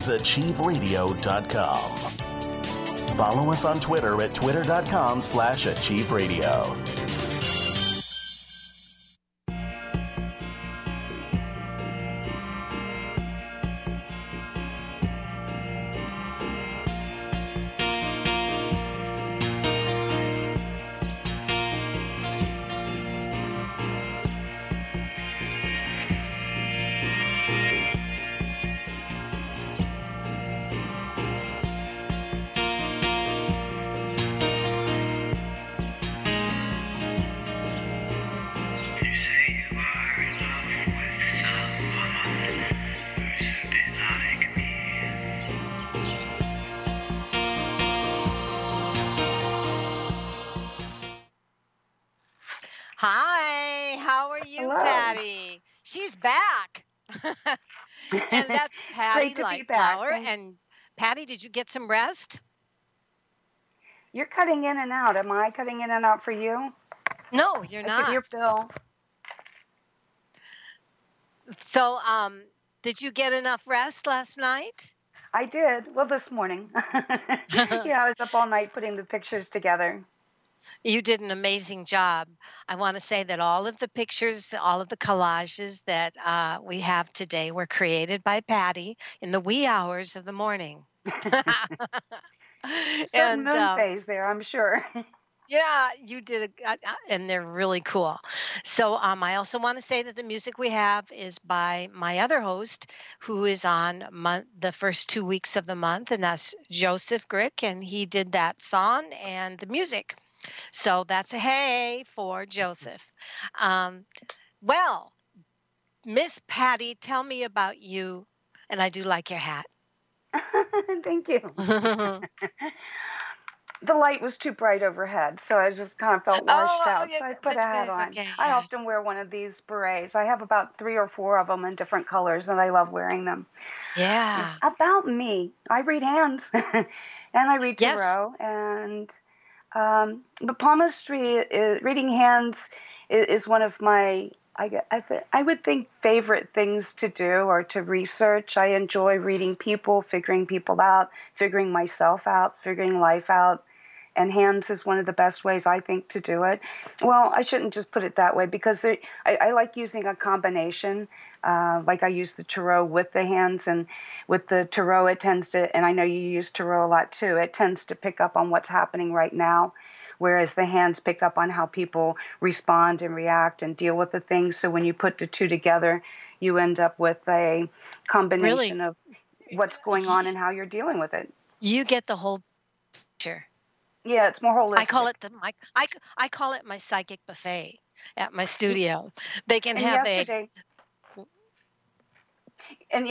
achieveradio.com. Follow us on Twitter at twitter.com/achieveradio. Hi, how are you, Hello. Patti? She's back. And that's It's Patti great to be back. Lightflower. And Patti, did you get some rest? You're cutting in and out. Am I cutting in and out for you? No, you're I could hear not. Bill. So, did you get enough rest last night? I did. Well, this morning. Yeah, I was up all night putting the pictures together. You did an amazing job. I want to say that all of the pictures, all of the collages that we have today were created by Patti in the wee hours of the morning. Certain And moon phase there, I'm sure. yeah, you did, and they're really cool. So I also want to say that the music we have is by my other host, who is on the first 2 weeks of the month, and that's Joseph Grick, and he did that song and the music. So that's a hey for Joseph. Um, well, Miss Patti, tell me about you, and I do like your hat. Thank you. The light was too bright overhead, so I just kind of felt washed Oh, out. yeah, So I put a hat on. okay, I yeah. often wear one of these berets. I have about 3 or 4 of them in different colors, and I love wearing them. Yeah. About me, I read hands, and I read Yes. tarot, and but palmistry, reading hands, is one of my, I would think, favorite things to do or to research. I enjoy reading people, figuring people out, figuring myself out, figuring life out. And hands is one of the best ways, I think, to do it. Well, I shouldn't just put it that way, because I like using a combination. Like I use the tarot with the hands, and with the tarot it tends to, and I know you use tarot a lot too, it tends to pick up on what's happening right now, whereas the hands pick up on how people respond and react and deal with the things. So when you put the two together, you end up with a combination of what's going on and how you're dealing with it. You get the whole picture. Yeah, it's more holistic. I call it I call it my psychic buffet at my studio. They can And have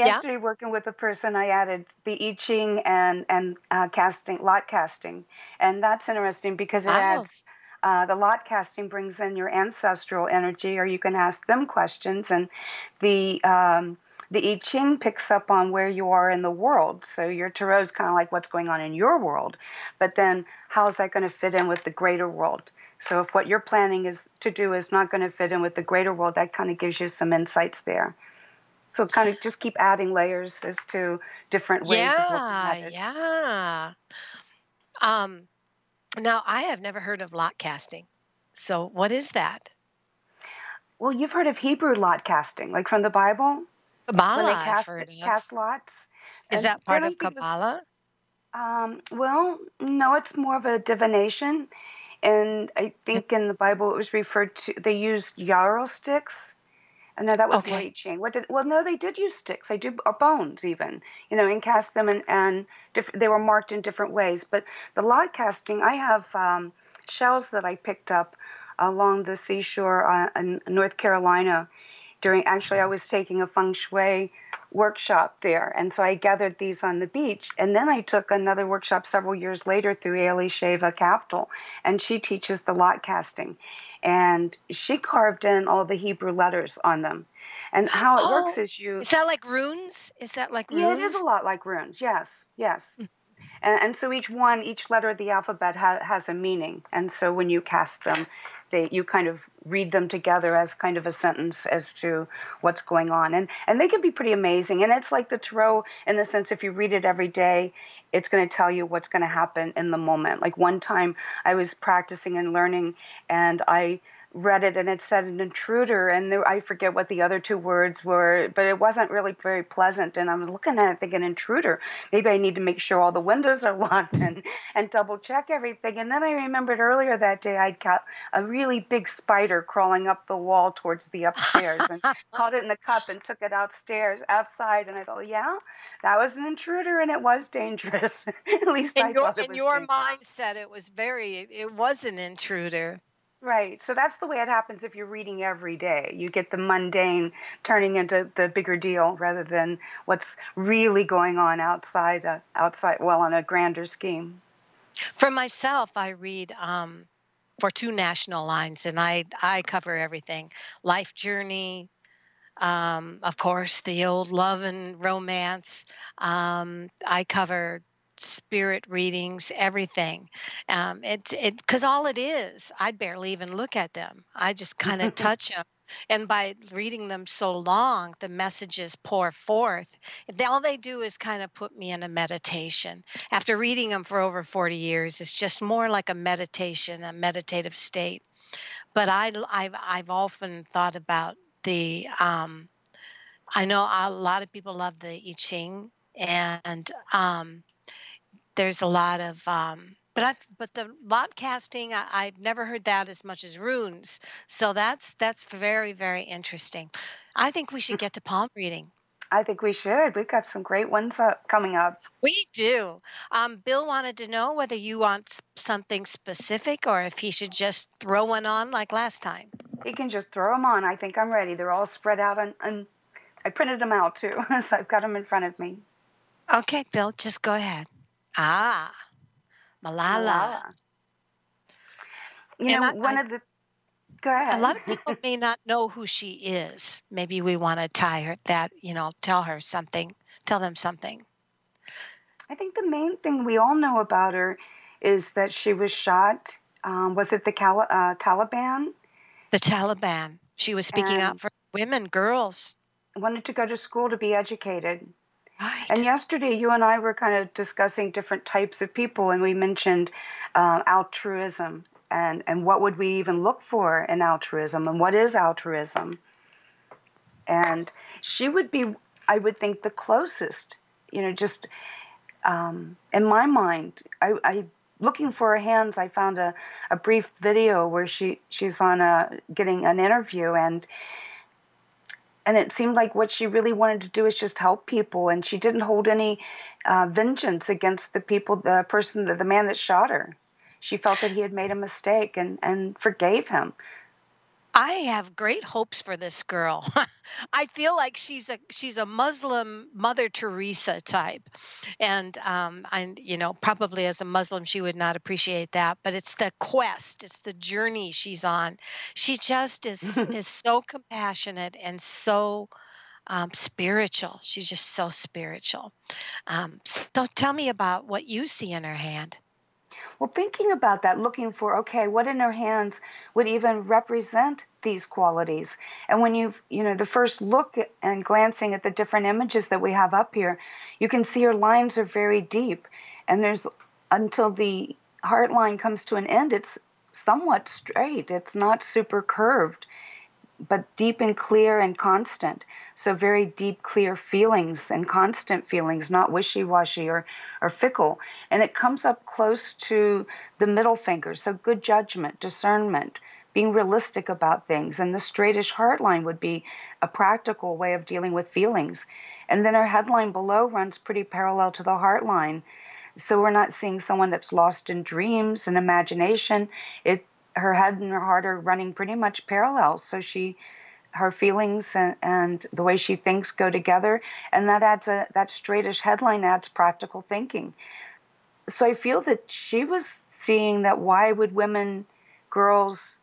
yesterday, working with a person, I added the I Ching and lot casting, and that's interesting because it adds, the lot casting brings in your ancestral energy, or you can ask them questions, and the I Ching picks up on where you are in the world. So your tarot is kind of like what's going on in your world, but then how is that going to fit in with the greater world? So if what you're planning is to do is not going to fit in with the greater world, that kind of gives you some insights there. So kind of just keep adding layers as to different ways of looking at it. Yeah. Now I have never heard of lot casting. So what is that? Well, you've heard of Hebrew lot casting, like from the Bible? Kabbalah, When they I've heard of. cast lots? Is that part of Kabbalah? Well, no, it's more of a divination. And I think in the Bible it was referred to, they used yarrow sticks. And no, that was more I Ching. Well, no, they did use sticks. They did, or bones even, and cast them, and they were marked in different ways. But the lot casting, I have shells that I picked up along the seashore in North Carolina. Actually, I was taking a feng shui workshop there, and so I gathered these on the beach. And then I took another workshop several years later through Ailey Shava Capital, and she teaches the lot casting. And she carved in all the Hebrew letters on them. And how it works is Is that like runes? Yeah, it is a lot like runes. Yes. And so each letter of the alphabet has a meaning. And so when you cast them, you kind of read them together as kind of a sentence as to what's going on. And they can be pretty amazing. And it's like the tarot in the sense, if you read it every day, it's going to tell you what's going to happen in the moment. Like one time I was practicing and learning, and I read it and it said an intruder, and I forget what the other two words were, but it wasn't really very pleasant. And I'm looking at it thinking, intruder, maybe I need to make sure all the windows are locked and double check everything. And then I remembered earlier that day I'd caught a really big spider crawling up the wall towards the upstairs, and caught it in a cup and took it outside. And I thought, yeah, that was an intruder, and it was dangerous. At least I thought it was in your dangerous. mindset, it was an intruder. Right. So that's the way it happens if you're reading every day. You get the mundane turning into the bigger deal rather than what's really going on outside, on a grander scheme. For myself, I read for 2 national lines, and I cover everything. Life journey, of course, the old love and romance. I cover spirit readings, everything. Because all it is, I barely even look at them. I just kind of touch them. And by reading them so long, the messages pour forth. All they do is kind of put me in a meditation. After reading them for over 40 years, it's just more like a meditation, a meditative state. But I've often thought about the I know a lot of people love the I Ching, and there's a lot of but the lot casting, I've never heard that as much as runes. So that's very, very interesting. I think we should get to palm reading. I think we should. We've got some great ones coming up. We do. Bill wanted to know whether you want something specific or if he should just throw one on like last time. He can just throw them on. I think I'm ready. They're all spread out, and I printed them out too, so I've got them in front of me. Okay, Bill, just go ahead. Malala. You know, go ahead. A lot of people may not know who she is. Maybe we want to tell them something. I think the main thing we all know about her is that she was shot. Was it the Taliban? The Taliban. She was speaking out for women, girls. Wanted to go to school to be educated. Right. And yesterday, you and I were kind of discussing different types of people, and we mentioned altruism and what would we even look for in altruism, and what is altruism. And she would be, I would think, the closest, just in my mind. I looking for her hands, I found a brief video where she's on getting an interview, and it seemed like what she really wanted to do is just help people, and she didn't hold any vengeance against the man that shot her. She felt that he had made a mistake and forgave him. I have great hopes for this girl. I feel like she's a Muslim Mother Teresa type, and probably as a Muslim she would not appreciate that. But it's the quest, it's the journey she's on. She just is so compassionate and so spiritual. She's just so spiritual. So tell me about what you see in her hand. Well, thinking about that, looking for, okay, what in her hands would even represent these qualities? And when the first look and glancing at the different images that we have up here, you can see her lines are very deep. And until the heart line comes to an end, it's somewhat straight. It's not super curved, but deep and clear and constant. So very deep, clear feelings and constant feelings, not wishy-washy or fickle. And it comes up close to the middle finger. So good judgment, discernment, being realistic about things. And the straightish heart line would be a practical way of dealing with feelings. And then our headline below runs pretty parallel to the heart line. So we're not seeing someone that's lost in dreams and imagination. Her head and her heart are running pretty much parallel. So her feelings and the way she thinks go together, and that straightish headline adds practical thinking. So I feel that she was seeing that why would women, girls,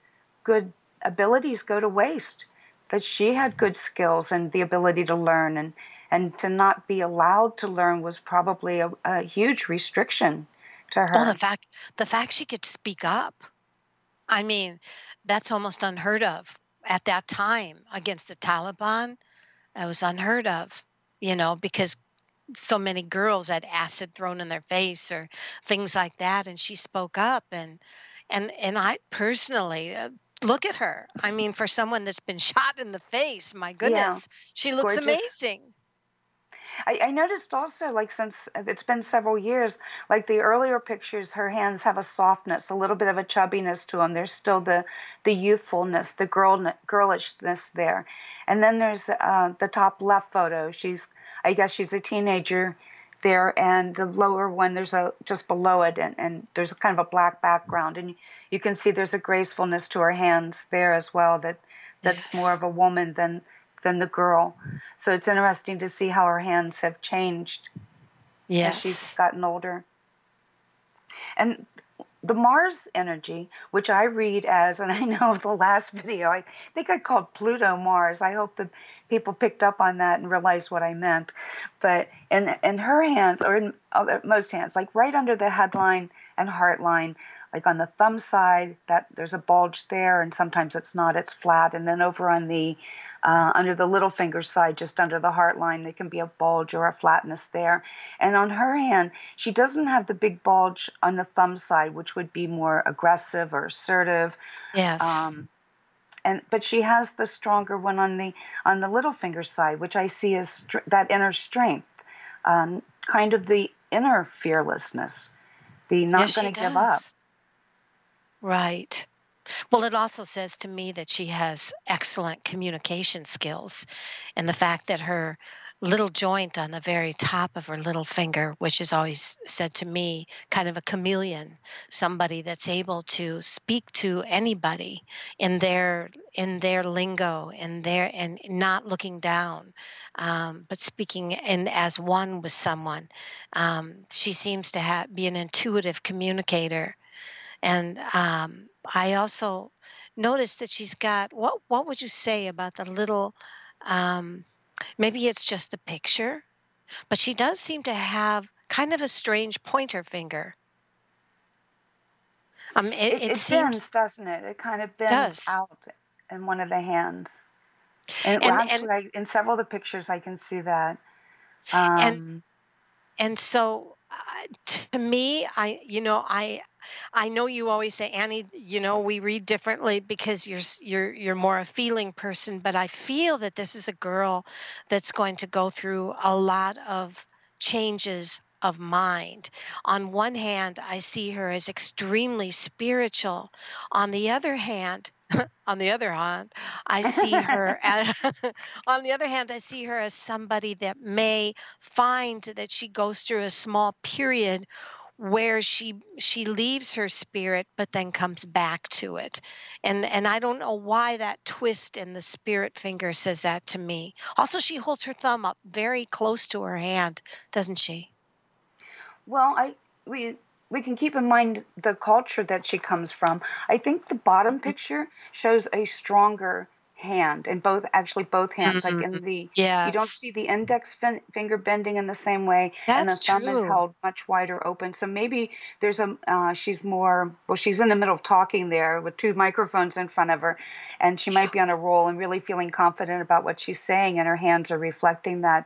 good abilities go to waste? That she had good skills and the ability to learn, and to not be allowed to learn was probably a huge restriction to her. Well, the fact she could speak up. I mean, that's almost unheard of at that time against the Taliban. It was unheard of, because so many girls had acid thrown in their face or things like that, and she spoke up, and I personally, look at her. I mean, for someone that's been shot in the face, my Yeah, goodness, she looks gorgeous. amazing. I noticed also, like, since it's been several years, like the earlier pictures, her hands have a softness, a little bit of a chubbiness to them. There's still the youthfulness, the girlishness there. And then there's the top left photo. I guess she's a teenager there, and the lower one, there's just below it, and there's a kind of a black background, and you can see there's a gracefulness to her hands there as well. That's more Yes. of a woman than the girl. So it's interesting to see how her hands have changed as she's Yes. gotten older. And the Mars energy, which I read as, and I know the last video, I think I called Pluto Mars. I hope that people picked up on that and realized what I meant. But in her hands, or in most hands, like right under the headline and heart line, like on the thumb side, that there's a bulge there, and sometimes it's not, it's flat. And then over on the under the little finger side, just under the heart line, there can be a bulge or a flatness there. And on her hand, she doesn't have the big bulge on the thumb side, which would be more aggressive or assertive. Yes. But she has the stronger one on the little finger side, which I see as that inner strength, kind of the inner fearlessness, the not Yes, she going to give up. does. Right. Well, it also says to me that she has excellent communication skills, and the fact that her little joint on the very top of her little finger, which is always said to me kind of a chameleon, somebody that's able to speak to anybody in their lingo, and not looking down, but speaking in as one with someone. She seems to be an intuitive communicator. And I also noticed that she's got, what would you say about the little, um, maybe it's just the picture, but she does seem to have kind of a strange pointer finger. It It seems bends, doesn't it? It kind of bends does. out in one of the hands. And well, And and actually, in several of the pictures, I can see that. and Um, and so, to me, I know you always say, Annie, we read differently because you're more a feeling person, but I feel that this is a girl that's going to go through a lot of changes of mind. On one hand, I see her as extremely spiritual. On the other hand, on the other hand, I see her as, on the other hand, I see her as somebody that may find that she goes through a small period where she leaves her spirit but then comes back to it, and I don't know why that twist in the spirit finger says that to me. Also, she holds her thumb up very close to her hand, doesn't she? well, we can keep in mind the culture that she comes from. I think the bottom picture shows a stronger hand, and both hands, like Mm, in the you don't see yes, the index finger bending in the same way, and the that's thumb is true. held much wider open. So maybe there's she's more, well, she's in the middle of talking there with two microphones in front of her, and she Yeah. might be on a roll and really feeling confident about what she's saying, and her hands are reflecting that.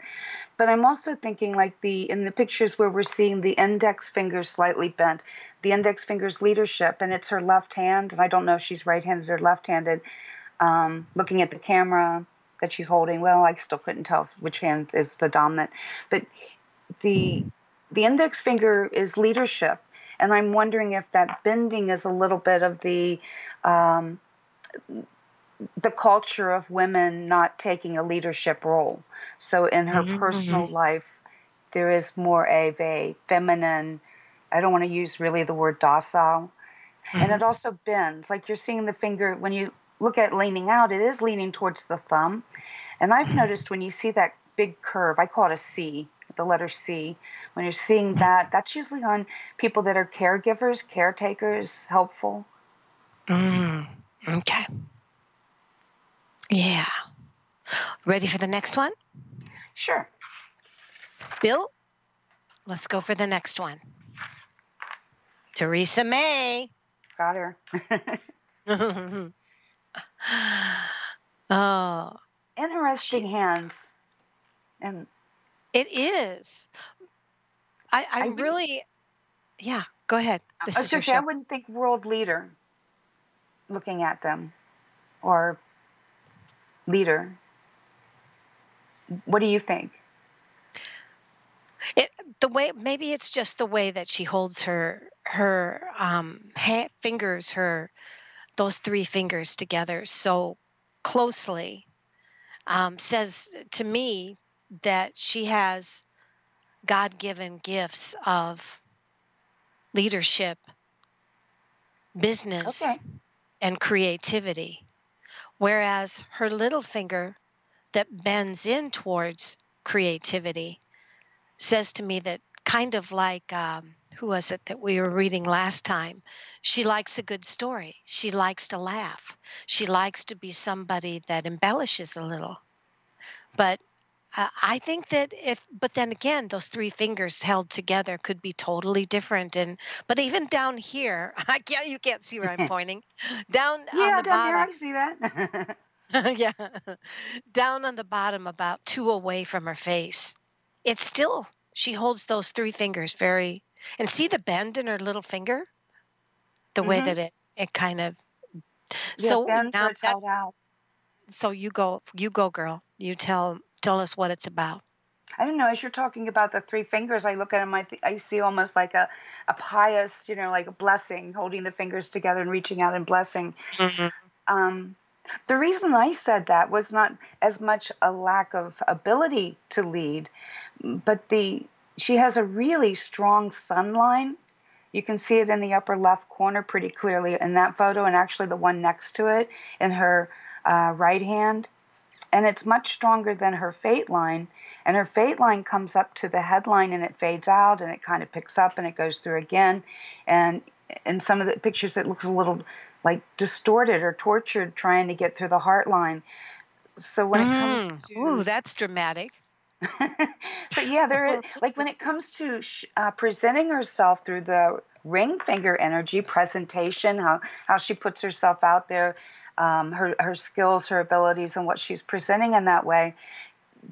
But I'm also thinking, like, in the pictures where we're seeing the index finger slightly bent, the index finger's leadership, and it's her left hand, and I don't know if she's right-handed or left-handed. Looking at the camera that she's holding, well, I still couldn't tell which hand is the dominant. But the the index finger is leadership, and I'm wondering if that bending is a little bit of um, the culture of women not taking a leadership role. So in her Mhm. personal life, there is more of a feminine, I don't want to use really the word docile. And it Mhm. also bends. Like, you're seeing the finger, when you look at leaning out, it is leaning towards the thumb. And I've Mhm. noticed when you see that big curve, I call it a C, the letter C, when you're seeing that, that's usually on people that are caregivers, caretakers, helpful. Mm. Okay. Yeah. Ready for the next one? Sure, Bill, let's go for the next one. Theresa May. got her. Oh, Interesting she, hands. And it is. I I'm really, really, yeah, go ahead. I This was is going your to say, I show. wouldn't think world leader looking at them, or leader. What do you think? It the way maybe it's just the way that she holds her fingers, her those three fingers together so closely, says to me that she has God-given gifts of leadership, business, Okay. and creativity. Whereas her little finger that bends in towards creativity says to me that kind of like, who was it that we were reading last time? She likes a good story. She likes to laugh. She likes to be somebody that embellishes a little. But I think that but then again, those three fingers held together could be totally different. But even down here, you can't see where I'm pointing. Down on Yeah, the down there, bottom, I see that. yeah, down on the bottom, about two away from her face. It's still, she holds those three fingers very, and see the bend in her little finger, the way Hmm. that it kind of, Yeah, so bends where now it's that, held out. so you go, girl. You tell us what it's about. I don't know. As you're talking about the three fingers, I look at them. I see almost like a pious, like a blessing, holding the fingers together and reaching out and blessing. Hmm. Um, the reason I said that was not as much a lack of ability to lead, but she has a really strong sun line. You can see it in the upper left corner pretty clearly in that photo, and actually the one next to it in her right hand. And it's much stronger than her fate line. And her fate line comes up to the headline and it fades out and it kind of picks up and it goes through again. And in some of the pictures, it looks a little like distorted or tortured trying to get through the heart line. So when it comes Ooh, to that's dramatic. so yeah, like when it comes to presenting herself through the ring finger energy presentation, how she puts herself out there, her skills, her abilities, and what she's presenting in that way.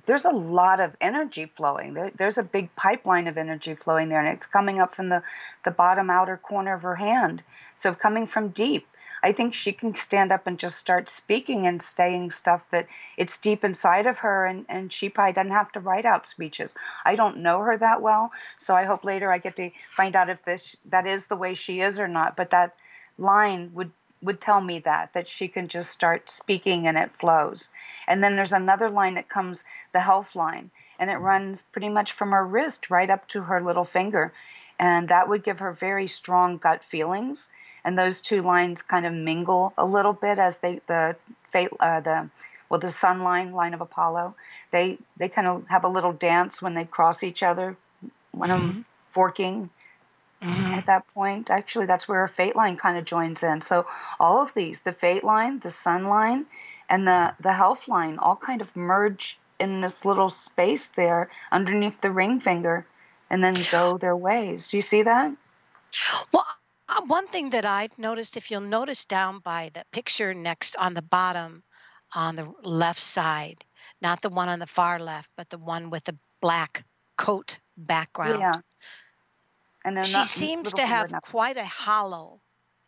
There's a lot of energy flowing. There's a big pipeline of energy flowing there, and it's coming up from the bottom outer corner of her hand. So coming from deep. I think she can stand up and just start speaking and saying stuff that it's deep inside of her, and she probably doesn't have to write out speeches. I don't know her that well, so I hope later I get to find out if that is the way she is or not. But that line would tell me that she can just start speaking and it flows. And then there's another line that comes, the health line, and it runs pretty much from her wrist right up to her little finger. And that would give her very strong gut feelings. And those two lines kind of mingle a little bit as the sun line of Apollo, they kind of have a little dance when they cross each other, one of them Hmm. forking Hmm. at that point. Actually, that's where a fate line kind of joins in. So all of these, the fate line, the sun line, and the health line, all kind of merge in this little space there underneath the ring finger, and then go their ways. Do you see that? Well, one thing that I've noticed, if you'll notice down by the picture next on the bottom on the left side, not the one on the far left, but the one with the black coat background, Yeah. And then she not seems little to finger have enough. quite a hollow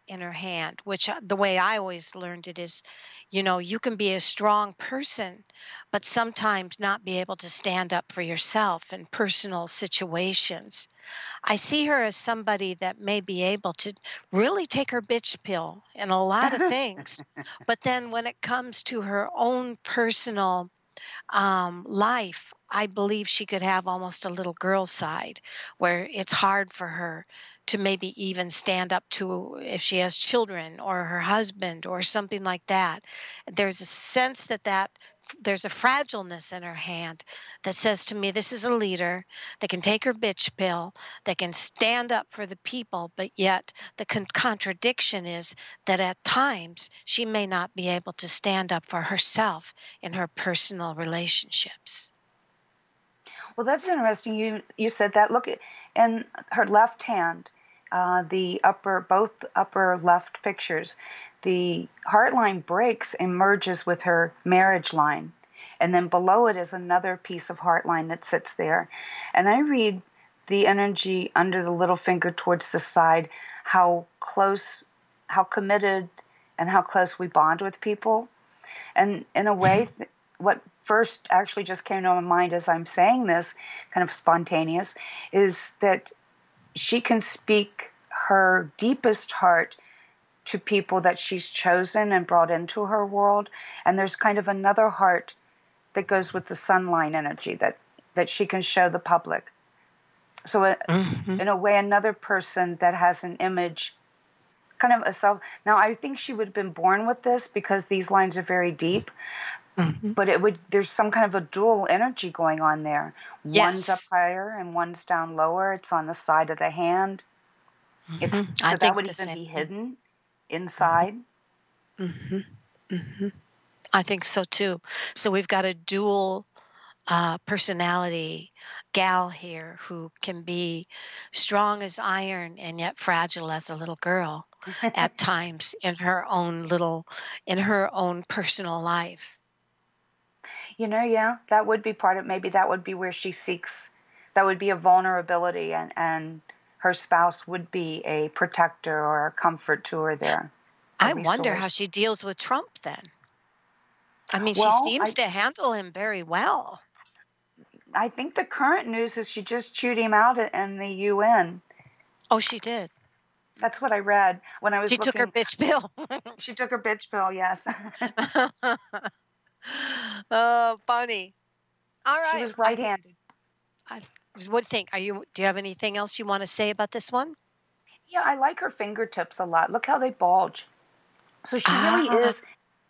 in her hand, which the way I always learned it is, you can be a strong person, but sometimes not be able to stand up for yourself in personal situations. I see her as somebody that may be able to really take her bitch pill in a lot of things. But then when it comes to her own personal life, I believe she could have almost a little girl side where it's hard for her to maybe even stand up to if she has children or her husband or something like that. There's a sense that there's a fragileness in her hand that says to me, this is a leader that can take her bitch pill, that can stand up for the people, but yet the contradiction is that at times she may not be able to stand up for herself in her personal relationships. Well, that's interesting. You said that. Look at in her left hand. both upper left pictures, the heart line breaks and merges with her marriage line. And then below it is another piece of heart line that sits there. And I read the energy under the little finger towards the side, how close, how committed, and how close we bond with people. And in a way, what first actually just came to my mind as I'm saying this, kind of spontaneous, is that she can speak her deepest heart to people that she's chosen and brought into her world. And there's kind of another heart that goes with the sunline energy that she can show the public. So in a way, another person that has an image, kind of a self. Now, I think she would have been born with this because these lines are very deep. But there's some kind of a dual energy going on there. Yes. One's up higher and one's down lower. It's on the side of the hand. So that would even be hidden inside. I think so too. So we've got a dual personality gal here who can be strong as iron and yet fragile as a little girl at times in her own personal life. Yeah, that would be part of, maybe that would be where she seeks, that would be a vulnerability, and her spouse would be a protector or a comfort to her there. I wonder how she deals with Trump then. I mean, she seems to handle him very well. I think the current news is she just chewed him out in the UN. Oh, she did? That's what I read when I was looking. She took her bitch pill. She took her bitch pill, yes. Oh, funny. All right. She was right-handed. What do you think? Do you have anything else you want to say about this one? Yeah, I like her fingertips a lot. Look how they bulge. So she really is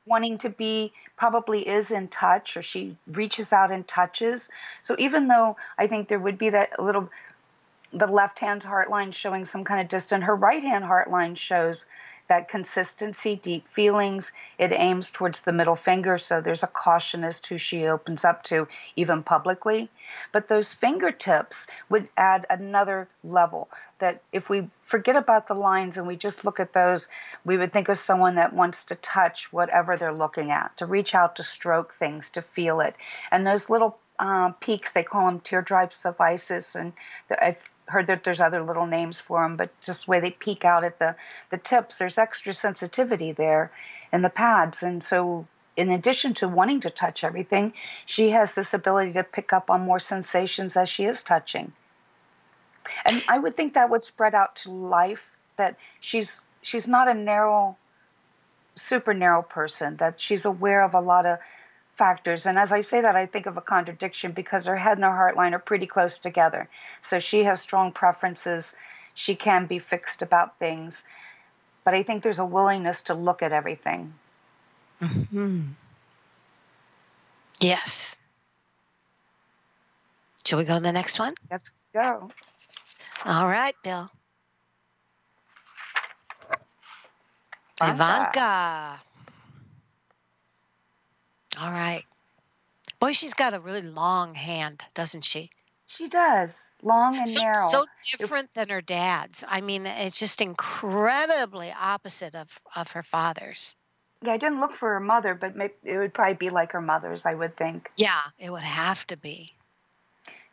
wanting to be, probably is in touch, or she reaches out and touches. So even though I think there would be that the left hand's heart line showing some kind of distance, her right hand heart line shows that consistency, deep feelings. It aims towards the middle finger, so there's a caution as to who she opens up to, even publicly. But those fingertips would add another level, that if we forget about the lines and we just look at those, we would think of someone that wants to touch whatever they're looking at, to reach out, to stroke things, to feel it. And those little peaks, they call them teardrops of Isis, and I've heard that there's other little names for them, but just the way they peek out at the tips, there's extra sensitivity there in the pads. And so in addition to wanting to touch everything, she has this ability to pick up on more sensations as she is touching. And I would think that would spread out to life, that she's not a super narrow person, that she's aware of a lot of factors. And as I say that, I think of a contradiction because her head and her heart line are pretty close together. So she has strong preferences. She can be fixed about things. But I think there's a willingness to look at everything. Yes. Shall we go to the next one? Let's go. All right, Bill. Ivanka. All right. Boy, she's got a really long hand, doesn't she? She does. Long and narrow. So different than her dad's. I mean, it's just incredibly opposite of her father's. Yeah, I didn't look for her mother, but it would probably be like her mother's, I would think. Yeah, it would have to be.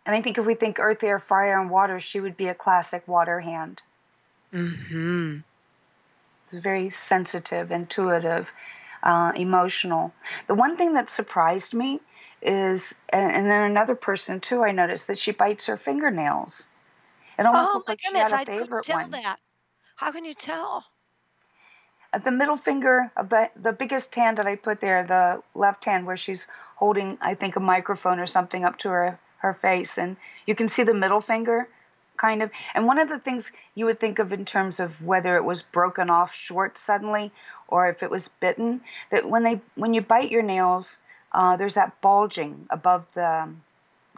And I think if we think earth, air, fire, and water, she would be a classic water hand. It's very sensitive, intuitive, emotional. The one thing that surprised me is, and then another person too, I noticed that she bites her fingernails. It almost looked like she had a favorite one. I couldn't tell that. How can you tell? At the middle finger of the biggest hand that I put there, the left hand where she's holding, I think, a microphone or something up to her face, and you can see the middle finger, kind of. And one of the things you would think of in terms of whether it was broken off short suddenly or if it was bitten, that when you bite your nails, there's that bulging above the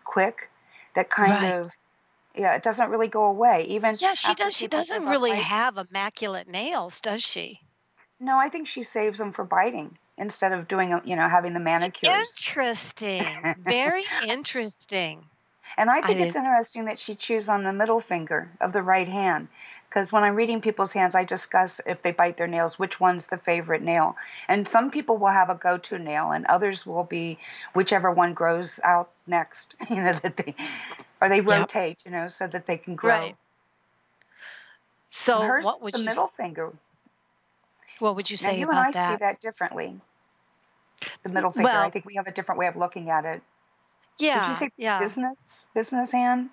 quick that kind of, yeah, it doesn't really go away. Even she does. She doesn't really have immaculate nails, does she? No, I think she saves them for biting instead of doing, having the manicures. Interesting. Very interesting. And I think it's interesting that she chews on the middle finger of the right hand. Because when I'm reading people's hands, I discuss if they bite their nails, which one's the favorite nail. And some people will have a go-to nail, and others will be whichever one grows out next. Or they Yep. rotate, so that they can grow. Right. So Hers what is would the you middle finger. Now say you and I about see that? that differently. The middle finger. I Well, think we have a different way of looking at it. Would you yeah, say yeah. business hand?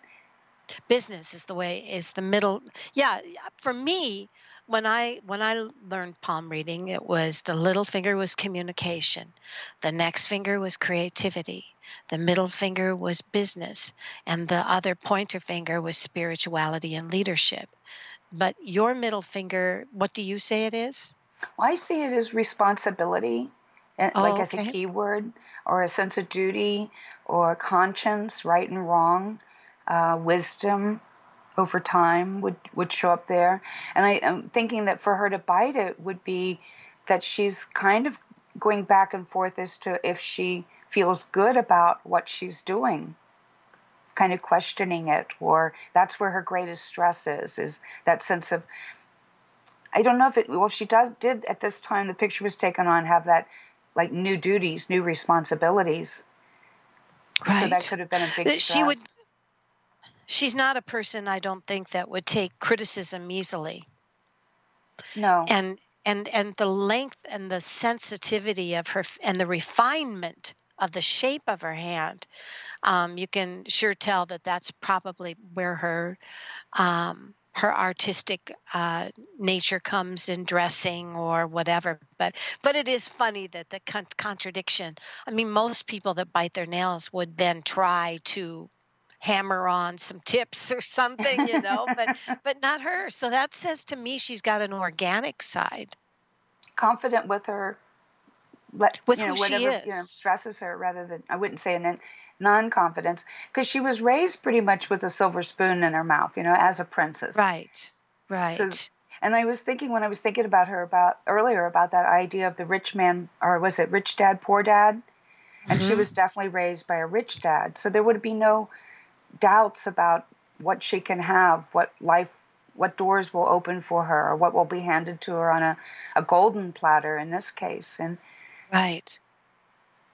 Business is the middle. Yeah, for me, when I learned palm reading, it was the little finger was communication, the next finger was creativity, the middle finger was business, and the other pointer finger was spirituality and leadership. But your middle finger, what do you say it is? Well, I see it as responsibility, like Oh, as a okay. keyword, or a sense of duty, or conscience, right and wrong, wisdom over time would show up there. And I am thinking that for her to bite it would be that she's kind of going back and forth as to if she feels good about what she's doing, kind of questioning it, or that's where her greatest stress is that sense of, I don't know if it, well, she did at this time the picture was taken on have that like new duties, new responsibilities. So that Right. could have been a big That She would. stress. She's not a person, I don't think, that would take criticism easily. No. And the length and the sensitivity of her and the refinement of the shape of her hand, you can sure tell that that's probably where her artistic nature comes in dressing or whatever. But it is funny that the contradiction. I mean, most people that bite their nails would then try to hammer on some tips or something, but not her. So that says to me she's got an organic side Confident with her, with who she whatever, is. stresses her, rather than, I wouldn't say a non-confidence, because she was raised pretty much with a silver spoon in her mouth, as a princess. Right. So, Right. and I was thinking when I was thinking about her earlier about that idea of the rich man, or was it rich dad, poor dad? And she Hmm. was definitely raised by a rich dad. So there would be no doubts about what she can have, what doors will open for her, or what will be handed to her on a golden platter in this case. Right.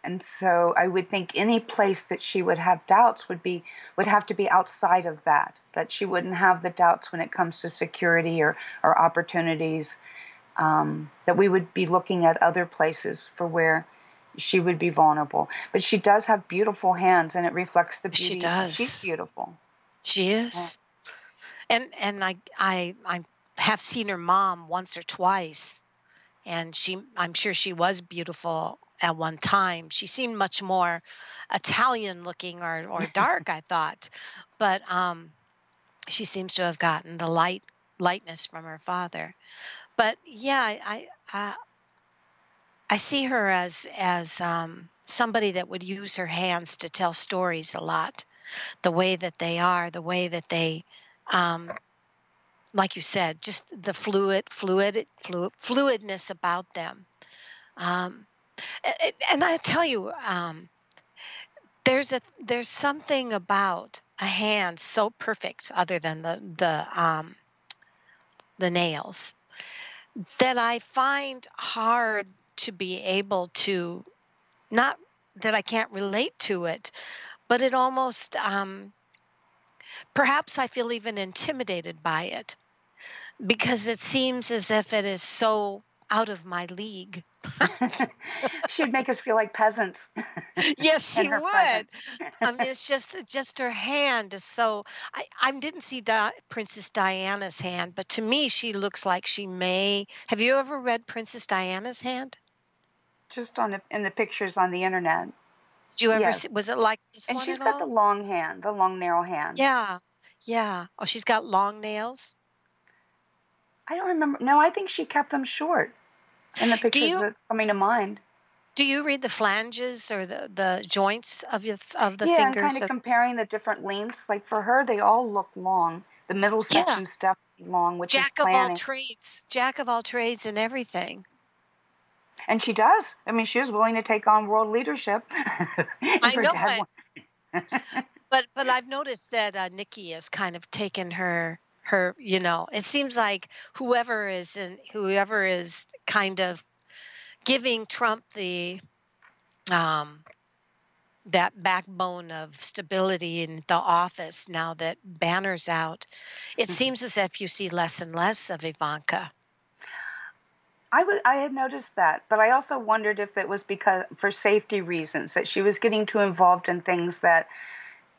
And so I would think any place that she would have doubts would have to be outside of that she wouldn't have the doubts when it comes to security or opportunities, that we would be looking at other places for where she would be vulnerable. But she does have beautiful hands, and it reflects the She beauty. She's does. beautiful. She Yeah. is. And I have seen her mom once or twice, and I'm sure she was beautiful at one time. She seemed much more Italian looking or dark, I thought, but she seems to have gotten the lightness from her father. But yeah, I see her as somebody that would use her hands to tell stories a lot. The way that they are, the way that they, um, like you said, just the fluidness about them. Um, and I tell you, there's something about a hand so perfect, other than the nails, that I find hard to be able to, not that I can't relate to it, but it almost, perhaps I feel even intimidated by it, because it seems as if it is so out of my league. She'd make us feel like peasants Yes, in she her would. presence. I mean, it's just her hand is so. I didn't see Princess Diana's hand, but to me, she looks like she may. Have you ever read Princess Diana's hand? Just in the pictures on the internet. Did you ever see? Yes. Was it like this And one she's at got the all? long hand, the long, narrow hand. Yeah, yeah. Oh, she's got long nails. I don't remember. No, I think she kept them short in the Do pictures you that's coming to mind. do you read the flanges or the joints of the Yeah, and kind fingers? of comparing the different lengths. Like for her, they all look long. The middle Yeah, section's definitely long, which is planning. Jack of all trades and everything. And she does. I mean, she was willing to take on world leadership. If I her know dad it. But I've noticed that Nikki has kind of taken her it seems like whoever is kind of giving Trump the um that backbone of stability in the office now that Banner's out, it seems as if you see less and less of Ivanka. I had noticed that, but I also wondered if it was because for safety reasons that she was getting too involved in things that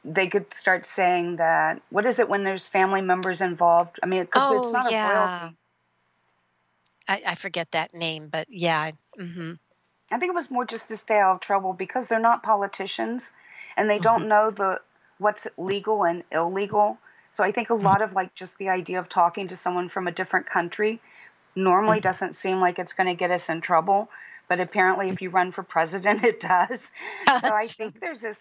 they could start saying that, what is it when there's family members involved? I mean, because it's Oh, not a yeah. royalty. I forget that name, but yeah. I think it was more just to stay out of trouble because they're not politicians and they Mhm. don't know what's legal and illegal. So I think a lot of like just the idea of talking to someone from a different country normally doesn't seem like it's going to get us in trouble, but apparently if you run for president, it does. So I think there's this,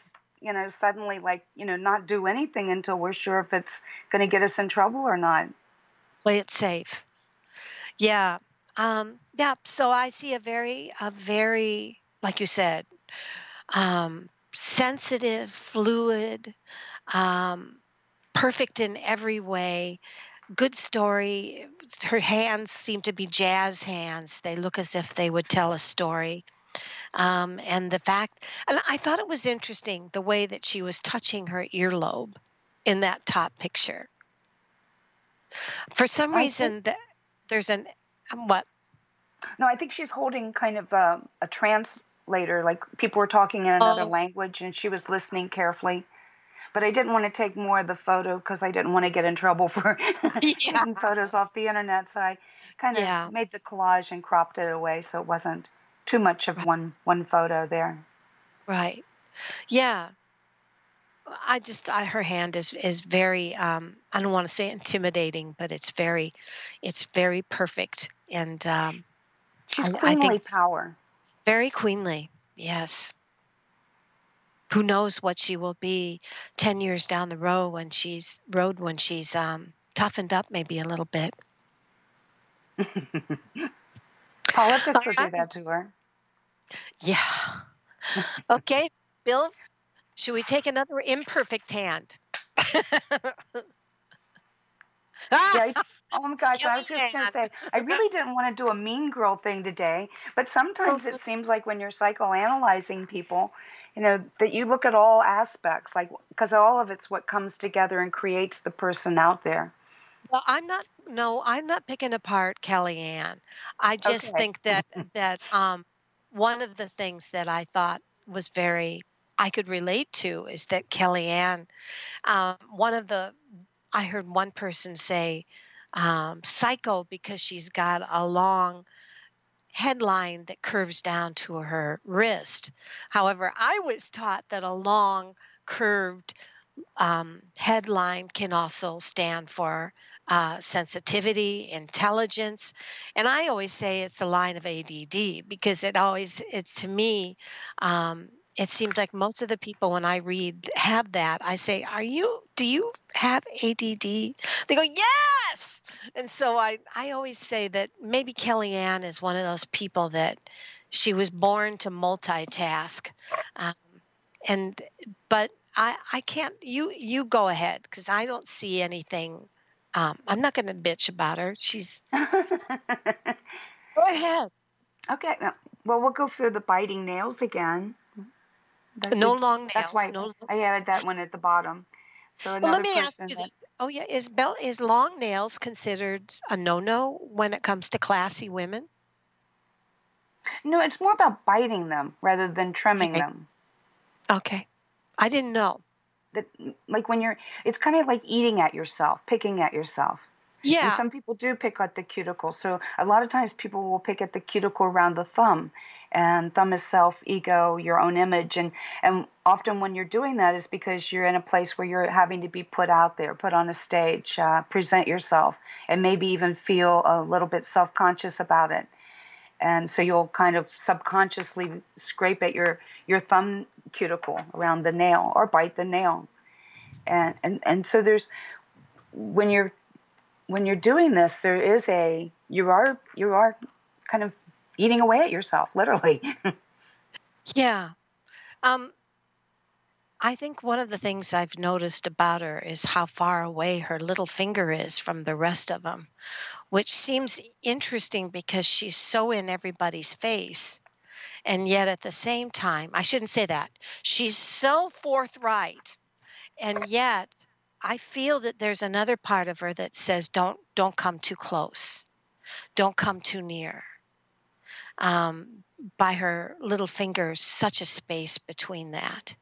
suddenly like, not do anything until we're sure if it's going to get us in trouble or not. Play it safe. Yeah. Yeah. So I see a very, like you said, sensitive, fluid, um, perfect in every way. Good story. Her hands seem to be jazz hands. They look as if they would tell a story. And the fact, and I thought it was interesting the way that she was touching her earlobe in that top picture. For some I think reason, there's what? No, I think she's holding kind of a translator, like people were talking in another Oh, language and she was listening carefully. But I didn't want to take more of the photo because I didn't want to get in trouble for yeah, taking photos off the internet. So I kind of yeah, made the collage and cropped it away so it wasn't too much of right, one photo there. right. Yeah, her hand is very, I don't want to say intimidating, but it's very perfect, and She's I think queenly power. very queenly. Yes. Who knows what she will be 10 years down the road when she's toughened up maybe a little bit. All Politics will do right. that to her. Yeah. Okay, Bill, should we take another imperfect hand? Yeah. Ah, Oh my gosh, I was just going to Kellyanne. say, I really didn't want to do a mean girl thing today, but sometimes it seems like when you're psychoanalyzing people, that you look at all aspects, like, because all of it's what comes together and creates the person out there. Well, I'm not picking apart Kellyanne. I just Okay. think that one of the things that I thought was very I could relate to is that Kellyanne, one of the I heard one person say psycho because she's got a long headline that curves down to her wrist. However, I was taught that a long curved headline can also stand for sensitivity, intelligence, and I always say it's the line of ADD because it's to me, it seems like most of the people when I read have that. I say, do you have ADD? They go, yes. And so I always say that maybe Kellyanne is one of those people that she was born to multitask. Um, and but I can't. You go ahead because I don't see anything. I'm not going to bitch about her. Go ahead. Okay. Well, we'll go through the biting nails again. That No we, long that's nails. why No. I added that one at the bottom. So Well, let another me ask person you that this. Oh yeah, is long nails considered a no-no when it comes to classy women? no, it's more about biting them rather than trimming Okay. them. Okay. I didn't know. That like when you're, it's kind of like eating at yourself, picking at yourself. And Yeah. some people do pick at the cuticle. So a lot of times people will pick at the cuticle around the thumb. And thumb is self, ego, your own image. And often when you're doing that is because you're in a place where you're having to be put out there, put on a stage, present yourself, and maybe even feel a little bit self-conscious about it. And so you'll kind of subconsciously scrape at your thumb cuticle around the nail or bite the nail. And so there's, when you're doing this, there is you are kind of eating away at yourself, literally. Yeah. Um I think one of the things I've noticed about her is how far away her little finger is from the rest of them, which seems interesting because she's so in everybody's face. And yet at the same time, I shouldn't say that. She's so forthright. And yet I feel that there's another part of her that says, don't come too close. Don't come too near. By her little fingers, such a space between that.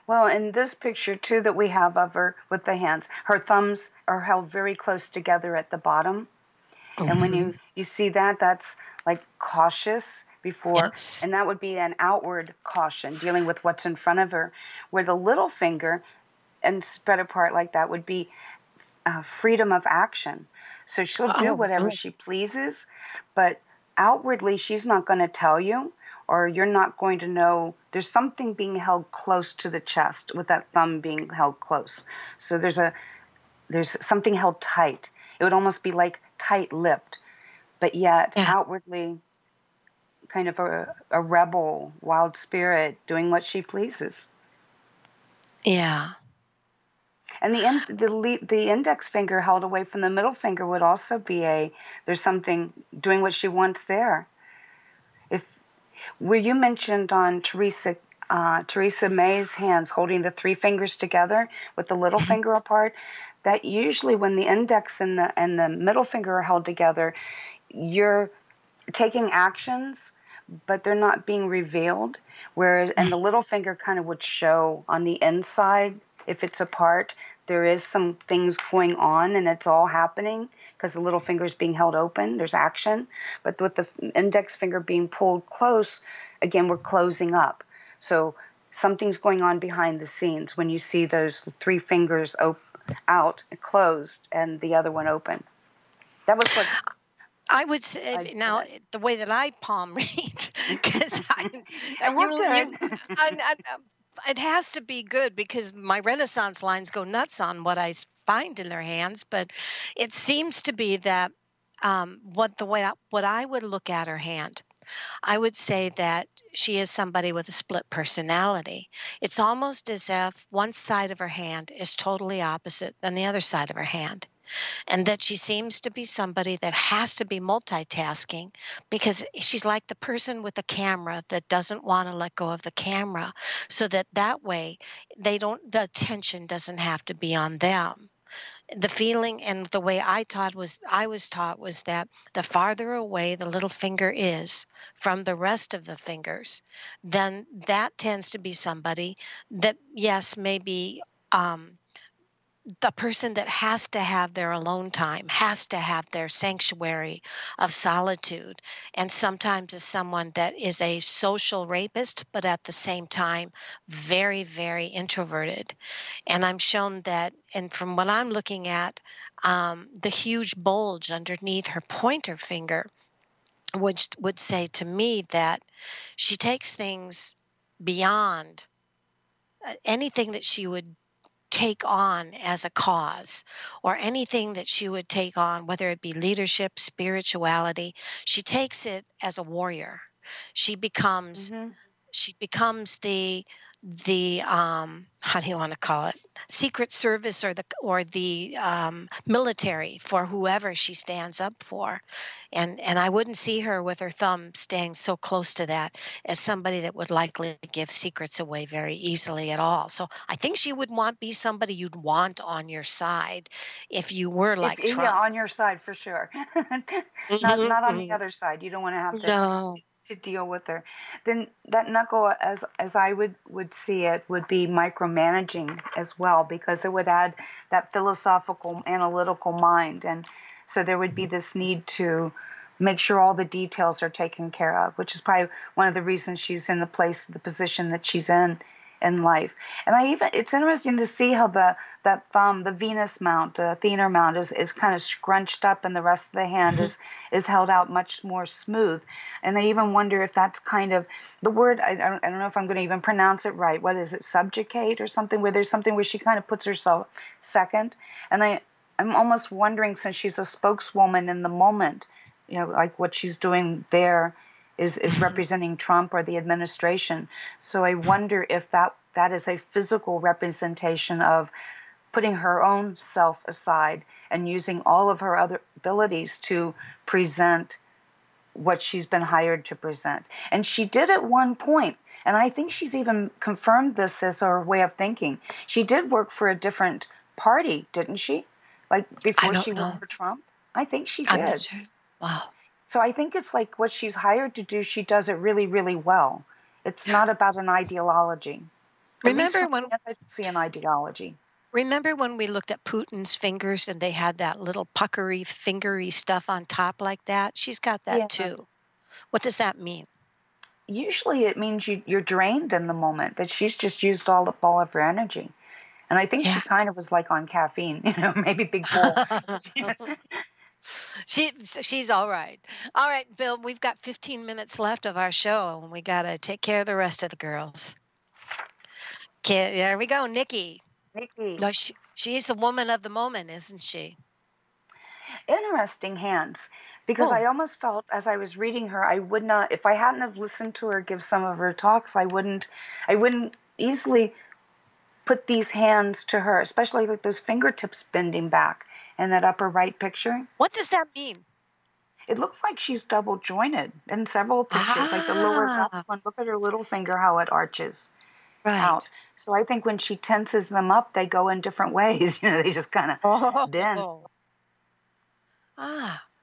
Well, in this picture too that we have of her with the hands, her thumbs are held very close together at the bottom. And when you see that, that's like cautious before, Yes. and that would be an outward caution dealing with what's in front of her, where the little finger and spread apart like that would be freedom of action. So she'll do whatever she pleases, but outwardly she's not going to tell you, or you're not going to know. There's something being held close to the chest with that thumb being held close. So there's something held tight. It would almost be like tight-lipped, but yet outwardly kind of a rebel, wild spirit doing what she pleases. Yeah. And the index finger held away from the middle finger would also be there's something doing what she wants there. Where you mentioned on Theresa May's hands holding the three fingers together with the little finger apart, that usually when the index and the middle finger are held together, you're taking actions, but they're not being revealed. Whereas, and the little finger kind of would show on the inside, if it's apart, there is some things going on and it's all happening because the little finger is being held open. There's action. But with the index finger being pulled close, again, we're closing up. So something's going on behind the scenes when you see those three fingers out, closed, and the other one open. That was what I would say now the way that I palm read, because it has to be good because my Renaissance lines go nuts on what I find in their hands. But it seems to be that what I would look at her hand, I would say that she is somebody with a split personality. It's almost as if one side of her hand is totally opposite than the other side of her hand. And that she seems to be somebody that has to be multitasking because she's like the person with the camera that doesn't want to let go of the camera, so that way the attention doesn't have to be on them. The feeling and the way I was taught was that the farther away the little finger is from the rest of the fingers, then that tends to be somebody that, yes, maybe the person that has to have their alone time, has to have their sanctuary of solitude, and sometimes is someone that is a social rapist, but at the same time, very, very introverted. And I'm shown that, and from what I'm looking at, the huge bulge underneath her pointer finger, which would say to me that she takes things beyond anything that she would take on as a cause, or anything that she would take on, whether it be leadership, spirituality. She takes it as a warrior. She becomes the how do you want to call it, secret service, or the military for whoever she stands up for. And I wouldn't see her with her thumb staying so close to that as somebody that would likely give secrets away very easily at all. So I think she would be somebody you'd want on your side if you were like Trump. Yeah, on your side for sure. Not on the other side. You don't want to have to deal with her. Then that knuckle, as I would see it, would be micromanaging as well, because it would add that philosophical, analytical mind. And so there would be this need to make sure all the details are taken care of, which is probably one of the reasons she's in the position that she's in life. And it's interesting to see how that thumb, the Venus mount, the Athena mount, is kind of scrunched up, and the rest of the hand is held out much more smooth. And I even wonder if that's kind of the word. I don't know if I'm going to even pronounce it right. What is it? Subjugate or something? Where there's something where she kind of puts herself second. And I'm almost wondering, since she's a spokeswoman in the moment, like what she's doing there is representing Trump or the administration. So I wonder if that is a physical representation of putting her own self aside and using all of her other abilities to present what she's been hired to present. And she did at one point, and I think she's even confirmed this as her way of thinking. She did work for a different party, didn't she? Like I before don't she know. worked for Trump? I think she I'm not did. sure. Wow. So I think it's like what she's hired to do, she does it really, really well. It's not about an ideology. At least Remember for when me, I see an ideology. remember when we looked at Putin's fingers and they had that little puckery, fingery stuff on top like that? She's got that Yeah. too. What does that mean? Usually it means you're drained in the moment, that she's just used all of her energy. And I think she Yeah. kind of was like on caffeine, maybe big bowl. She's all right. All right, Bill, we've got 15 minutes left of our show and we got to take care of the rest of the girls. Okay, there we go, Nikki. Nikki. No, she's the woman of the moment, isn't she? Interesting hands. Because I almost felt as I was reading her, I would not, if I hadn't have listened to her give some of her talks, I wouldn't easily put these hands to her, especially like those fingertips bending back in that upper right picture. What does that mean? It looks like she's double jointed in several pictures, like the lower left one. Look at her little finger, how it arches out. So I think when she tenses them up, they go in different ways. They just kind of bend.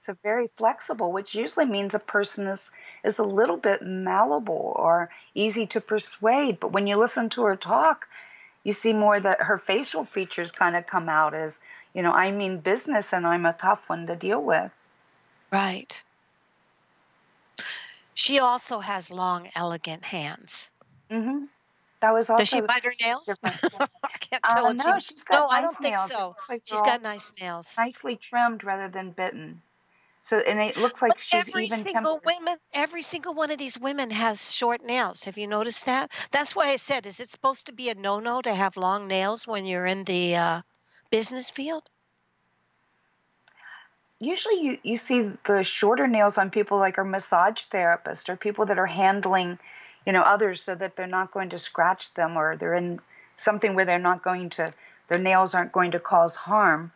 So very flexible, which usually means a person is a little bit malleable or easy to persuade. But when you listen to her talk, you see more that her facial features kind of come out as, I mean business and I'm a tough one to deal with. Right. She also has long, elegant hands. Mm-hmm. That was also. Does she bite her nails? I can't tell if no, she's got I nice don't think nails. so. Like She's got nice nails. Nicely trimmed rather than bitten. So, and it looks like she's even tempered. Every single one of these women has short nails. Have you noticed that? That's why I said, is it supposed to be a no-no to have long nails when you're in the business field? Usually you see the shorter nails on people like our massage therapists or people that are handling, others so that they're not going to scratch them or they're in something where their nails aren't going to cause harm.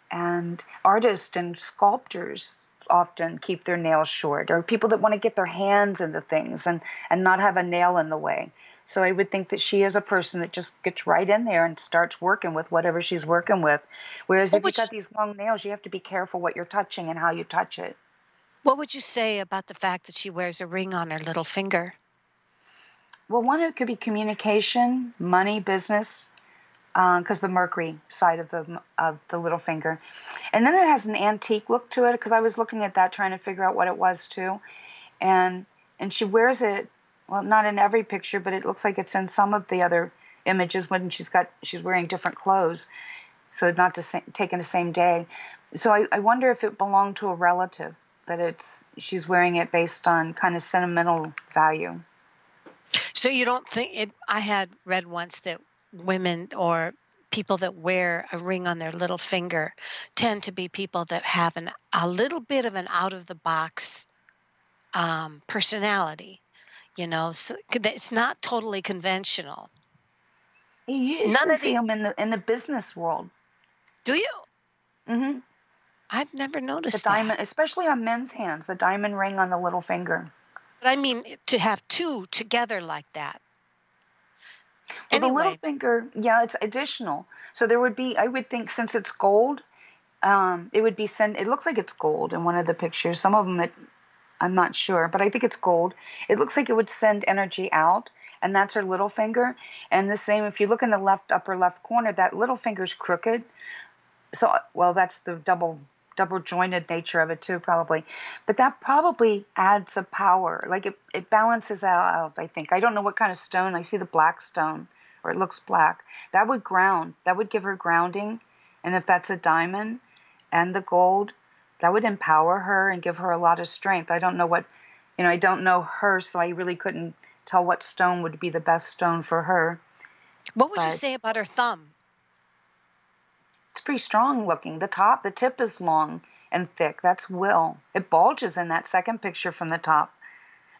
And artists and sculptors often keep their nails short, or people that want to get their hands into things and not have a nail in the way. So I would think that she is a person that just gets right in there and starts working with whatever she's working with. Whereas if you've got these long nails, you have to be careful what you're touching and how you touch it. What would you say about the fact that she wears a ring on her little finger? Well, one, it could be communication, money, business, because the Mercury side of the little finger. And then it has an antique look to it, because I was looking at that trying to figure out what it was too. And she wears it, well, not in every picture, but it looks like it's in some of the other images when she's wearing different clothes, so not taken the same day. So I wonder if it belonged to a relative, that she's wearing it based on kind of sentimental value. So you don't think it? I had read once that women or people that wear a ring on their little finger tend to be people that have a little bit of an out of the box personality. So it's not totally conventional. You usually see them in the business world. Do you? Mm-hmm. I've never noticed the diamond, that. especially on men's hands, the diamond ring on the little finger. But I mean, to have two together like that. Well, the little finger, yeah, it's additional. So there would be, I would think, since it's gold, it would be it looks like it's gold in one of the pictures. Some of them I'm not sure, but I think it's gold. It looks like it would send energy out, and that's her little finger. And the same, if you look in the upper left corner, that little finger's crooked. So, well, that's the double jointed nature of it too, probably. But that probably adds a power. Like it balances out, I think. I don't know what kind of stone. I see the black stone, or it looks black. That would ground. That would give her grounding. And if that's a diamond and the gold, that would empower her and give her a lot of strength. I don't know I don't know her, so I really couldn't tell what stone would be the best stone for her. What would you say about her thumb? It's pretty strong looking. The tip is long and thick. That's will. It bulges in that second picture from the top.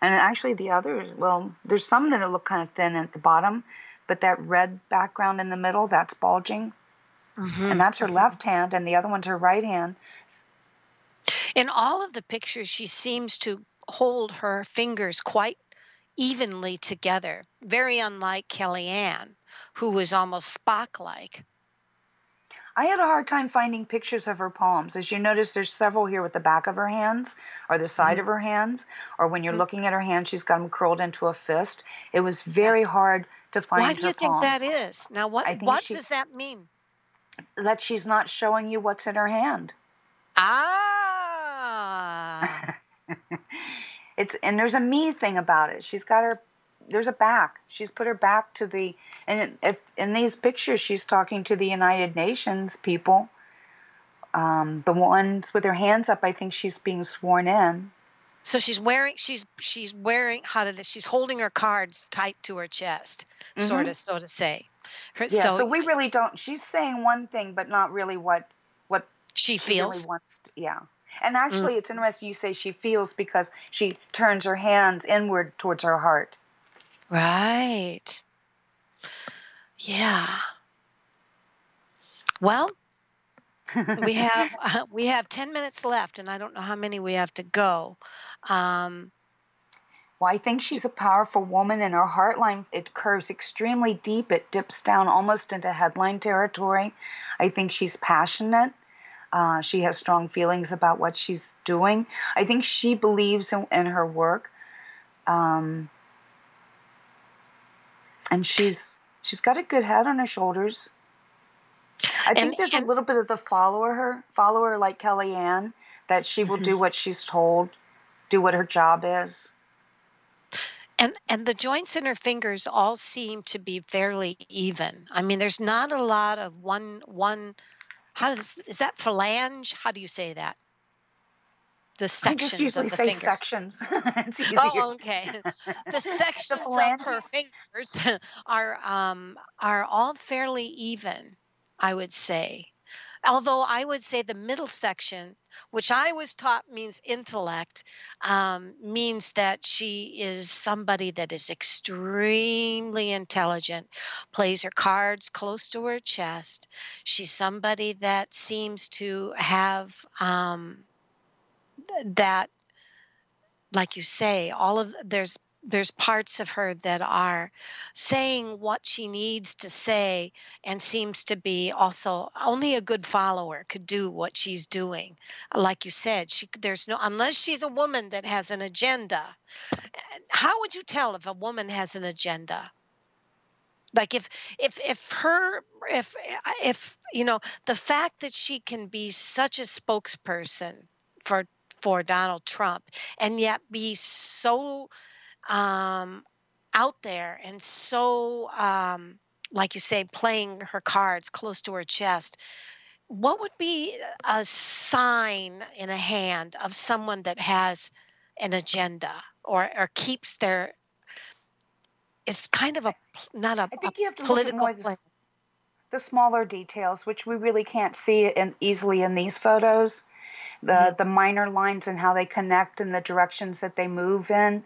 And actually the others, well, there's some that look kind of thin at the bottom, but that red background in the middle, that's bulging. And that's her left hand, and the other one's her right hand. In all of the pictures, she seems to hold her fingers quite evenly together, very unlike Kellyanne, who was almost Spock-like. I had a hard time finding pictures of her palms. As you notice, there's several here with the back of her hands or the side of her hands, or when you're looking at her hands, she's got them curled into a fist. It was very hard to find her palms. Why do you think that is? Now, what does that mean? That she's not showing you what's in her hand. Ah. And there's a me thing about it. There's a back. She's put her back to and in these pictures, she's talking to the United Nations people. The ones with her hands up, I think she's being sworn in. So she's holding her cards tight to her chest, so to say. So we really don't, she's saying one thing, but not really what she feels. Really wants to, yeah. And actually, it's interesting you say she feels, because she turns her hands inward towards her heart. Right. Yeah. Well, we have 10 minutes left, and I don't know how many we have to go. Well, I think she's a powerful woman, and her heart line, it curves extremely deep. It dips down almost into headline territory. I think she's passionate. She has strong feelings about what she's doing. I think she believes in her work. And she's got a good head on her shoulders. I think there's a little bit of the follower like Kellyanne, that she will do what she's told, do what her job is. And the joints in her fingers all seem to be fairly even. I mean, there's not a lot of one. Is that phalange? How do you say that? The sections of the fingers. Sections. It's easier. Oh, okay. The sections of her fingers are all fairly even, I would say. Although I would say the middle section, which I was taught means intellect, means that she is somebody that is extremely intelligent, plays her cards close to her chest. She's somebody that seems to have that, like you say, there's parts of her that are saying what she needs to say, and seems to be also only a good follower could do what she's doing. Like you said, unless she's a woman that has an agenda. How would you tell if a woman has an agenda? Like if the fact that she can be such a spokesperson for Donald Trump, and yet be so out there and so, like you say, playing her cards close to her chest, what would be a sign in a hand of someone that has an agenda or keeps it's kind of I think you have to political look at more the smaller details, which we really can't see easily in these photos. The minor lines and how they connect and the directions that they move in.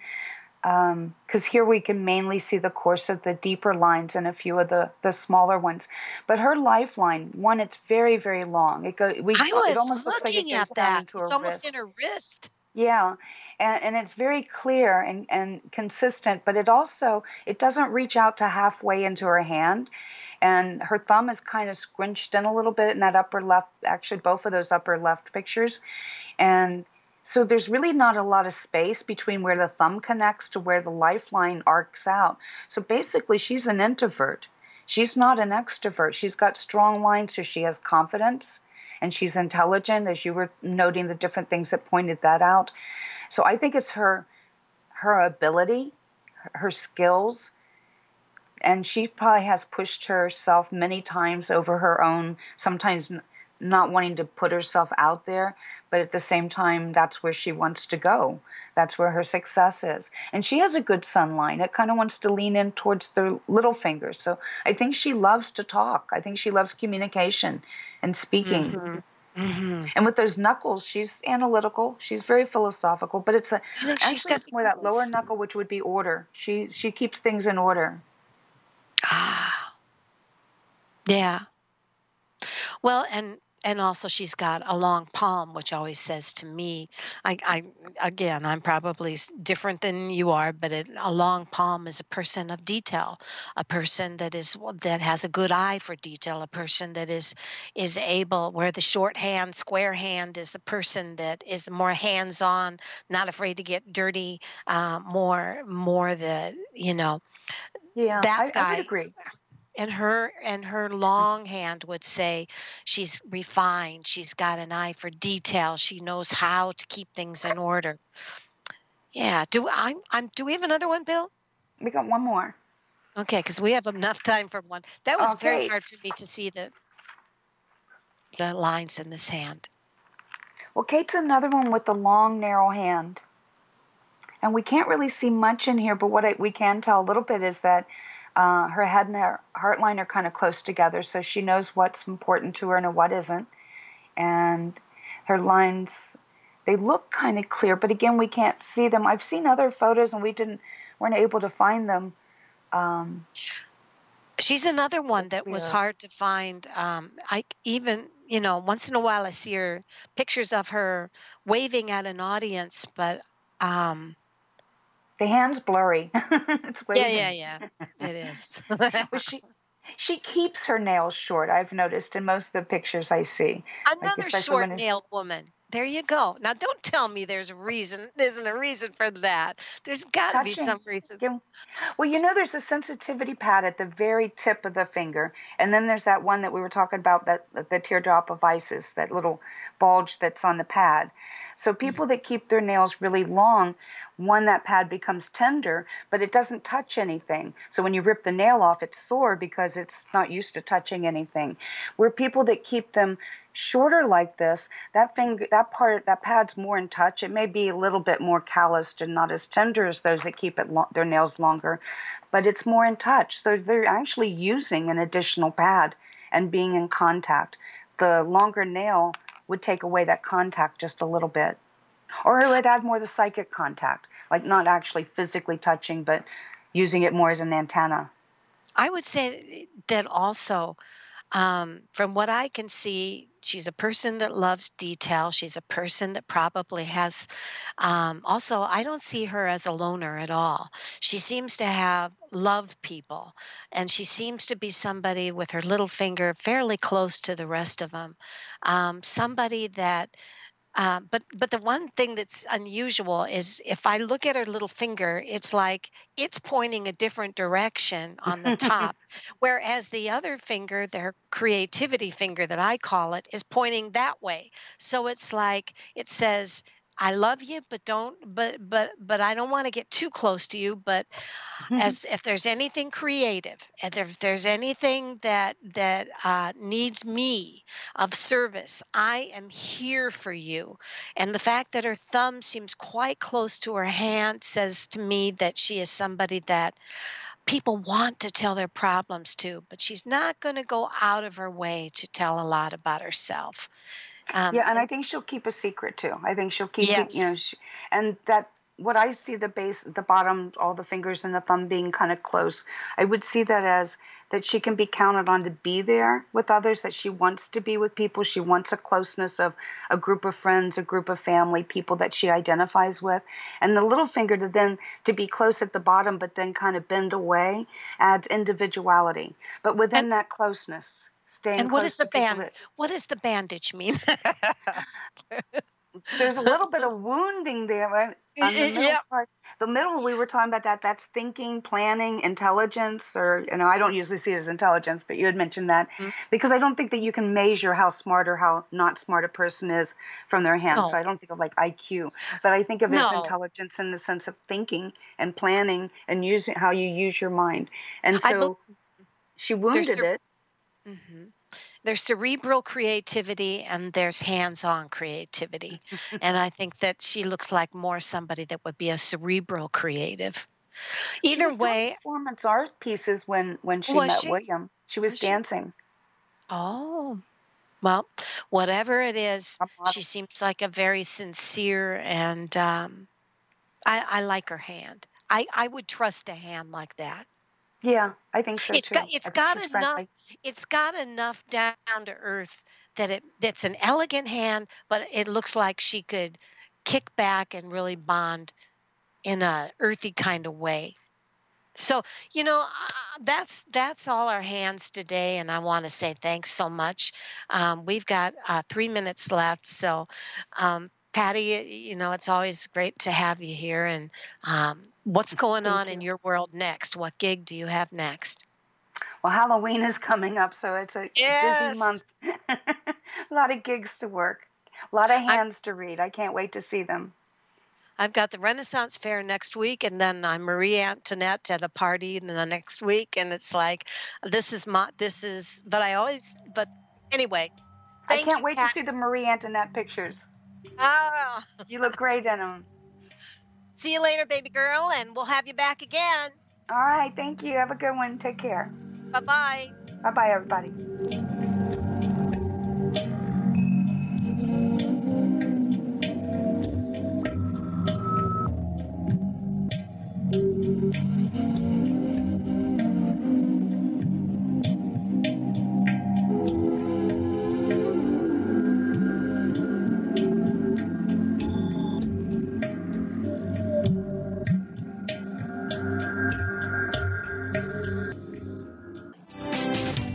Because here we can mainly see the course of the deeper lines and a few of the smaller ones. But her lifeline, it's very, very long. It almost looks like it goes down into her wrist. It's almost in her wrist. Yeah, and it's very clear and consistent, but it doesn't reach out to halfway into her hand. And her thumb is kind of scrunched in a little bit in that upper left, actually both of those upper left pictures. And so there's really not a lot of space between where the thumb connects to where the lifeline arcs out. So basically she's an introvert. She's not an extrovert. She's got strong lines, so she has confidence. And she's intelligent, as you were noting the different things that pointed that out. So I think it's her ability, her skills, and she probably has pushed herself many times over her own, sometimes not wanting to put herself out there, but at the same time, that's where she wants to go. That's where her success is. And she has a good sun line. It kind of wants to lean in towards the little fingers. So I think she loves to talk. I think she loves communication and speaking. Hmm. And with those knuckles, she's analytical. She's very philosophical, but I think she's actually got it's more that lower earrings. knuckle, which would be order. She keeps things in order. Ah, yeah. Well, and also she's got a long palm, which always says to me, I again, I'm probably different than you are, but a long palm is a person of detail, a person that has a good eye for detail, a person that is able. Where the short hand, square hand is the person that is more hands on, not afraid to get dirty, more the Yeah, that I would guy. agree. And her long hand would say she's refined, she's got an eye for detail, she knows how to keep things in order. Yeah. Do we have another one, Bill? We got one more. Okay, because we have enough time for one. That was very Okay. hard for me to see the lines in this hand. Well, Kate's another one with the long, narrow hand. And we can't really see much in here, but we can tell a little bit is that her head and her heart line are kind of close together, so she knows what's important to her and what isn't. And her lines, they look kind of clear, but again, we can't see them. I've seen other photos, and weren't able to find them. She's another one that was Clear. hard to find. I even, once in a while I see her pictures of her waving at an audience, but The hand's blurry. It's yeah, waving. yeah. It is. Well, she keeps her nails short. I've noticed in most of the pictures I see, like Another especially when it's short-nailed woman. There you go. Now don't tell me isn't a reason for that. There's got to be touching. some reason. Yeah. Well, there's a sensitivity pad at the very tip of the finger, and then there's that one that we were talking about, that the teardrop of Isis, that little bulge that's on the pad. So Mhm. people that keep their nails really long, that pad becomes tender, but it doesn't touch anything. So when you rip the nail off, it's sore because it's not used to touching anything. Where people that keep them shorter like this, that pad's more in touch. It may be a little bit more calloused and not as tender as those that keep their nails longer, but it's more in touch. So they're actually using an additional pad and being in contact. The longer nail would take away that contact just a little bit, or it would add more the psychic contact, like not actually physically touching, but using it more as an antenna. I would say that also, from what I can see, she's a person that loves detail. She's a person that probably has, also, I don't see her as a loner at all. She seems to have love people, and she seems to be somebody with her little finger fairly close to the rest of them. Somebody that but the one thing that's unusual is if I look at her little finger, it's like it's pointing a different direction on the top, whereas the other finger, their creativity finger that I call it, is pointing that way. So it's like it says, "I love you, but but I don't want to get too close to you, but as if there's anything creative, and if there's anything that needs me of service, I am here for you." And the fact that her thumb seems quite close to her hand says to me that she is somebody that people want to tell their problems to, but she's not going to go out of her way to tell a lot about herself. Yeah, and I And think she'll keep a secret too. I think she'll keep it, yes. and that what I see the base, the bottom, all the fingers and the thumb being kind of close. I would see that as that she can be counted on to be there with others, that she wants to be with people. She wants a closeness of a group of friends, a group of family, people that she identifies with. And the little finger to be close at the bottom, but then kind of bend away adds individuality. But And within that closeness, staying and close to people that what does the bandage mean? there's a little bit of wounding there, right? On the middle Yeah. part. The middle, we were talking about that's thinking, planning, intelligence, or, I don't usually see it as intelligence, but you had mentioned that, because I don't think that you can measure how smart or how not smart a person is from their hands. So No. I don't think of like IQ, but I think of it as No. intelligence in the sense of thinking and planning and using how you use your mind. And I believe so she there's wounded it. mhm. There's cerebral creativity and there's hands-on creativity. And I think that she looks like more somebody that would be a cerebral creative. She Either was doing way, performance art pieces when she was met she? William. She was Was she? dancing. Oh. Well, whatever it is, A she model. seems like a very sincere and I like her hand. I would trust a hand like that. Yeah, I think so too. It's I think got she's enough friendly. it's got enough down to earth that that's an elegant hand, but it looks like she could kick back and really bond in a earthy kind of way. So, that's all our hands today, and I want to say thanks so much. We've got 3 minutes left, so Patty, it's always great to have you here. And what's going on Thank in you. your world next? What gig do you have next? Well, Halloween is coming up, so it's a busy Yes, month. A lot of gigs to work, a lot of I'm. hands to read. I can't wait to see them. I've got the Renaissance Fair next week, and then I'm Marie Antoinette at a party in the next week, and it's like but anyway, I thank can't you, wait to see Patty. the Marie Antoinette pictures. Ah, You look great in them. see you later, baby girl, and we'll have you back again. All right, thank you. Have a good one. Take care. Bye bye. Bye bye, everybody.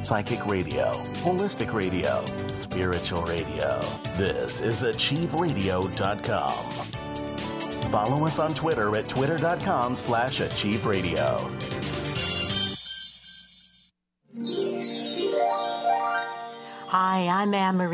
Psychic radio, holistic radio, spiritual radio. This is achieveradio.com. Follow us on Twitter at twitter.com/achieveradio. Hi, I'm Anne Marie.